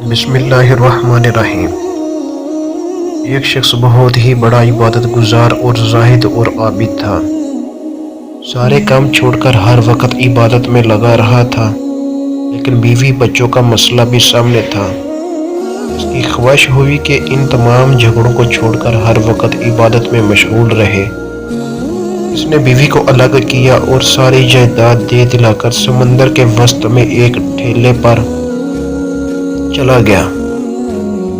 بسم اللہ الرحمن الرحیم۔ ایک شخص بہت ہی بڑا عبادت گزار اور زاہد اور عابد تھا۔ سارے کام چھوڑ کر ہر وقت عبادت میں لگا رہا تھا، لیکن بیوی بچوں کا مسئلہ بھی سامنے تھا۔ اس کی خواہش ہوئی کہ ان تمام جھگڑوں کو چھوڑ کر ہر وقت عبادت میں مشغول رہے۔ اس نے بیوی کو الگ کیا اور ساری جائیداد دے دلا کر سمندر کے وسط میں ایک ٹھیلے پر چلا گیا۔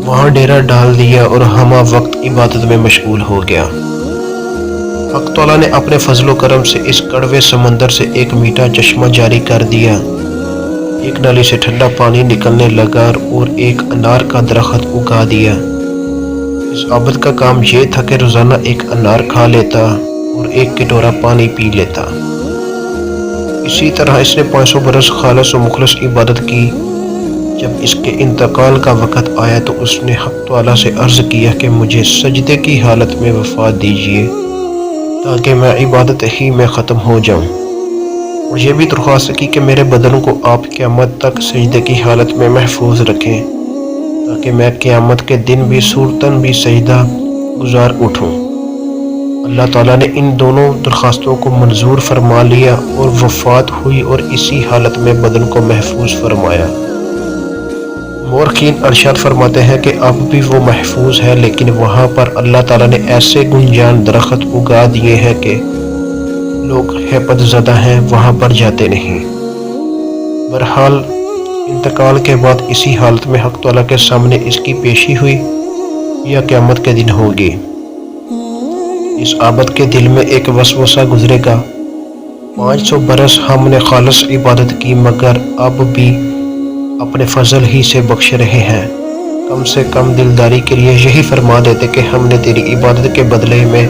وہاں ڈیرا ڈال دیا اور ہمہ وقت عبادت میں مشغول ہو گیا۔ حق تعالیٰ نے اپنے فضل و کرم سے اس کڑوے سمندر سے ایک میٹھا چشمہ جاری کر دیا۔ ایک نالی سے ٹھنڈا پانی نکلنے لگا اور ایک انار کا درخت اگا دیا۔ اس عابد کا کام یہ تھا کہ روزانہ ایک انار کھا لیتا اور ایک کٹورا پانی پی لیتا۔ اسی طرح اس نے 500 برس خالص و مخلص عبادت کی۔ جب اس کے انتقال کا وقت آیا تو اس نے حق تعالیٰ سے عرض کیا کہ مجھے سجدے کی حالت میں وفات دیجیے تاکہ میں عبادت ہی میں ختم ہو جاؤں، اور یہ بھی درخواست کی کہ میرے بدن کو آپ قیامت تک سجدے کی حالت میں محفوظ رکھیں تاکہ میں قیامت کے دن بھی صورتاً بھی سجدہ گزار اٹھوں۔ اللہ تعالیٰ نے ان دونوں درخواستوں کو منظور فرما لیا اور وفات ہوئی اور اسی حالت میں بدن کو محفوظ فرمایا۔ مورخین ارشاد فرماتے ہیں کہ اب بھی وہ محفوظ ہے، لیکن وہاں پر اللہ تعالیٰ نے ایسے گنجان درخت اگا دیے ہیں کہ لوگ ہیبت زدہ ہیں وہاں پر جاتے نہیں۔ بہرحال انتقال کے بعد اسی حالت میں حق تعالیٰ کے سامنے اس کی پیشی ہوئی یا قیامت کے دن ہوگی۔ اس عابد کے دل میں ایک وسوسہ گزرے گا، 500 برس ہم نے خالص عبادت کی مگر اب بھی اپنے فضل ہی سے بخش رہے ہیں، کم سے کم دلداری کے لیے یہی فرما دیتے کہ ہم نے تیری عبادت کے بدلے میں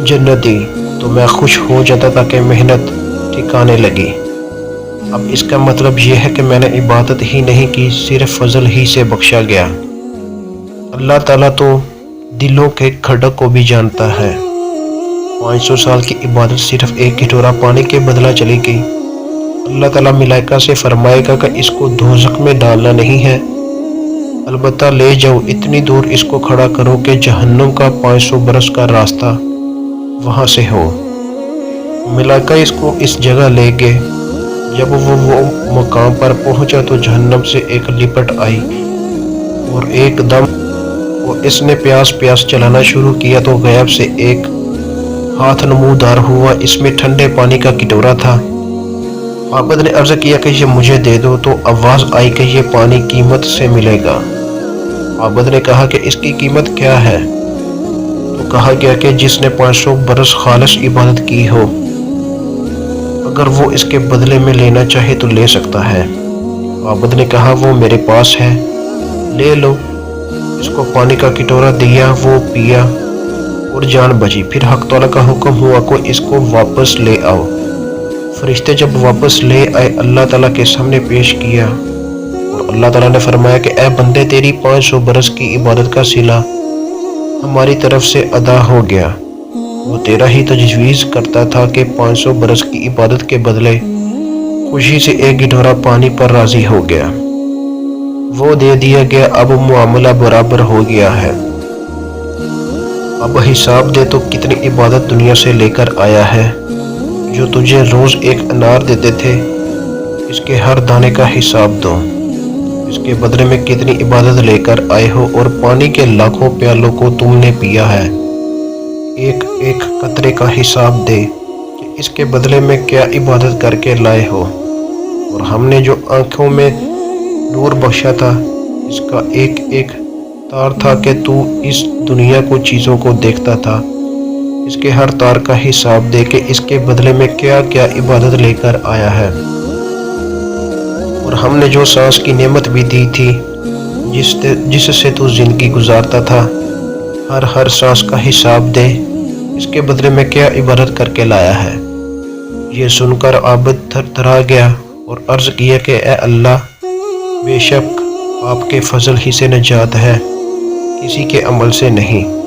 جنت دی تو میں خوش ہو جاتا تاکہ محنت ٹھکانے لگی۔ اب اس کا مطلب یہ ہے کہ میں نے عبادت ہی نہیں کی، صرف فضل ہی سے بخشا گیا۔ اللہ تعالیٰ تو دلوں کے کھڑک کو بھی جانتا ہے۔ 500 سال کی عبادت صرف ایک کٹورا پانی کے بدلہ چلی گئی۔ اللہ تعالیٰ ملائکہ سے فرمائے گا کہ اس کو دوزخ میں ڈالنا نہیں ہے، البتہ لے جاؤ، اتنی دور اس کو کھڑا کرو کہ جہنم کا 500 برس کا راستہ وہاں سے ہو۔ ملائکہ اس کو اس جگہ لے گئے۔ جب وہ مقام پر پہنچا تو جہنم سے ایک لپٹ آئی اور ایک دم اس نے پیاس چلانا شروع کیا تو غیب سے ایک ہاتھ نمودار ہوا، اس میں ٹھنڈے پانی کا کٹورا تھا۔ عابد نے عرض کیا کہ یہ مجھے دے دو تو آواز آئی کہ یہ پانی قیمت سے ملے گا۔ عابد نے کہا کہ اس کی قیمت کیا ہے؟ تو کہا گیا کہ جس نے 500 برس خالص عبادت کی ہو، اگر وہ اس کے بدلے میں لینا چاہے تو لے سکتا ہے۔ عابد نے کہا وہ میرے پاس ہے، لے لو۔ اس کو پانی کا کٹورا دیا، وہ پیا اور جان بچی۔ پھر حق تعالیٰ کا حکم ہوا کہ اس کو واپس لے آؤ۔ فرشتے جب واپس لے آئے اللہ تعالیٰ کے سامنے پیش کیا اور اللہ تعالیٰ نے فرمایا کہ اے بندے، تیری 500 برس کی عبادت کا صلہ ہماری طرف سے ادا ہو گیا۔ وہ تیرا ہی تجویز کرتا تھا کہ 500 برس کی عبادت کے بدلے خوشی سے ایک کٹورا پانی پر راضی ہو گیا، وہ دے دیا گیا، اب معاملہ برابر ہو گیا ہے۔ اب حساب دے تو کتنی عبادت دنیا سے لے کر آیا ہے۔ جو تجھے روز ایک انار دیتے تھے، اس کے ہر دانے کا حساب دو۔ اس کے بدلے میں کتنی عبادت لے کر آئے ہو، اور پانی کے لاکھوں پیالوں کو تم نے پیا ہے، ایک ایک قطرے کا حساب دے کہ اس کے بدلے میں کیا عبادت کر کے لائے ہو۔ اور ہم نے جو آنکھوں میں نور بخشا تھا، اس کا ایک ایک تار تھا کہ تو اس دنیا کو چیزوں کو دیکھتا تھا، اس کے ہر تار کا حساب دے کہ اس کے بدلے میں کیا کیا عبادت لے کر آیا ہے۔ اور ہم نے جو سانس کی نعمت بھی دی تھی، جس سے تو زندگی گزارتا تھا، ہر سانس کا حساب دے، اس کے بدلے میں کیا عبادت کر کے لایا ہے۔ یہ سن کر عابد تھر تھرا گیا اور عرض کیا کہ اے اللہ، بے شک آپ کے فضل ہی سے نجات ہے، کسی کے عمل سے نہیں۔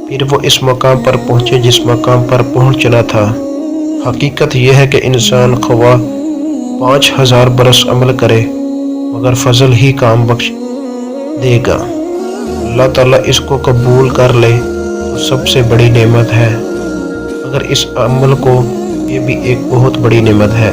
پھر وہ اس مقام پر پہنچے جس مقام پر پہنچنا تھا۔ حقیقت یہ ہے کہ انسان خواہ 5000 برس عمل کرے مگر فضل ہی کام بخش دے گا۔ اللہ تعالیٰ اس کو قبول کر لے تو سب سے بڑی نعمت ہے، اگر اس عمل کو، یہ بھی ایک بہت بڑی نعمت ہے۔